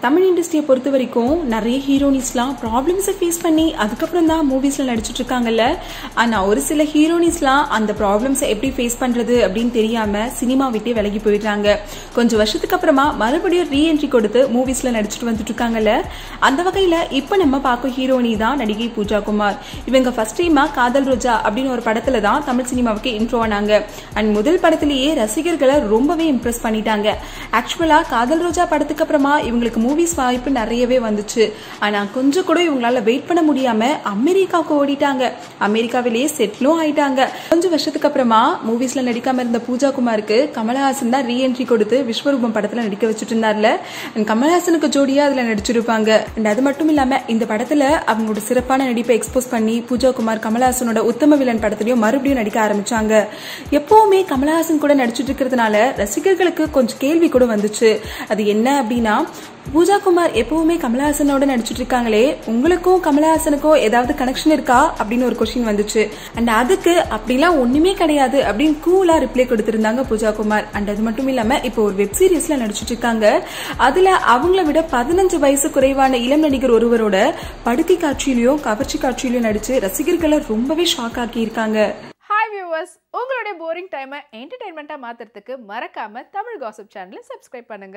தமிழ் இண்டஸ்ட்ரியை பொறுத்த வரைக்கும் நிறைய ஹீரோனிஸ்லாம் ப்ராப்ளம்ஸை ஃபேஸ் பண்ணி அதுக்கப்புறம் தான் மூவிஸ்ல நடிச்சிட்டு இருக்காங்கல்ல. ஆனா ஒரு சில ஹீரோனிஸ்லாம் அந்த ப்ராப்ளம்ஸை எப்படி ஃபேஸ் பண்றது அப்படின்னு தெரியாம சினிமா விட்டே விலகி போயிடுறாங்க. கொஞ்சம் வருஷத்துக்கு அப்புறமா மறுபடியும் ரீஎன்ட்ரி கொடுத்து மூவிஸ்ல நடிச்சிட்டு வந்துட்டு இருக்காங்கல்ல. அந்த வகையில இப்ப நம்ம பார்க்கும் ஹீரோனி தான் நடிகை பூஜா குமார். இவங்க ஃபர்ஸ்ட் டைமா காதல் ரோஜா அப்படின்னு ஒரு படத்துல தான் தமிழ் சினிமாவுக்கு இன்ட்ரோ ஆனாங்க. அண்ட் முதல் படத்திலேயே ரசிகர்களை ரொம்பவே இம்ப்ரெஸ் பண்ணிட்டாங்க. ஆக்சுவலா காதல் ரோஜா படத்துக்கு அப்புறமா இவங்களுக்கு மூவிஸ் வாய்ப்பு நிறையவே வந்துச்சு. ஆனா கொஞ்சம் கூட இவங்களால வெயிட் பண்ண முடியாம அமெரிக்காவுக்கு ஓடிட்டாங்க. அமெரிக்காவிலேயே செட்டிலும் ஆயிட்டாங்க. கொஞ்சம் வருஷத்துக்கு அப்புறமா மூவிஸ்ல நடிக்காம இருந்த பூஜா குமாருக்கு கமலஹாசன் தான் ரீஎன்ட்ரி கொடுத்து விஸ்வரூபம் படத்துல நடிக்க வச்சுட்டு இருந்தார்ல. கமலஹாசனுக்கு ஜோடியா அதுல நடிச்சிருப்பாங்க. அண்ட் அது மட்டும் இல்லாம இந்த படத்துல அவங்களோட சிறப்பான நடிப்பை எக்ஸ்போஸ் பண்ணி பூஜா குமார் கமலஹாசனோட உத்தம வில்லன் படத்திலையும் மறுபடியும் நடிக்க ஆரம்பிச்சாங்க. எப்பவுமே கமலஹாசன் கூட நடிச்சிட்டு இருக்கிறதுனால ரசிகர்களுக்கு கொஞ்சம் கேள்வி கூட வந்துச்சு. அது என்ன அப்படின்னா, பூஜா குமார் எப்பவுமே கமலஹாசனோட நடிச்சிட்டு இருக்காங்களே, உங்களுக்கும் கமலஹாசனுக்கும் ஏதாவது கனெக்ஷன் இருக்கா அப்படின்னு ஒரு கொஸ்டின் வந்துச்சு. அண்ட் அதுக்கு அப்படிலாம் ஒண்ணுமே கிடையாது அப்படின்னு கூலா ரிப்ளை கொடுத்திருந்தாங்க பூஜா குமார். அண்ட் அது மட்டும் இல்லாம இப்போ ஒரு வெப் சீரிஸ்ல நடிச்சிட்டு இருக்காங்க. அதுல அவங்கள விட 15 வயசு குறைவான இளம் நடிகர் ஒருவரோட படுக்கை காட்சியிலயும் கவர்ச்சி காட்சியிலயும் நடிச்சு ரசிகர்களை ரொம்பவே ஷாக் ஆக்கி இருக்காங்க. ஹாய் வியூவர்ஸ், உங்களுடைய போரிங் டைமை என்டர்டைன்மெண்ட்டாக மாற்றுறதுக்கு மறக்காமல் தமிழ் காசிப் சேனலை சப்ஸ்கிரைப் பண்ணுங்கள்.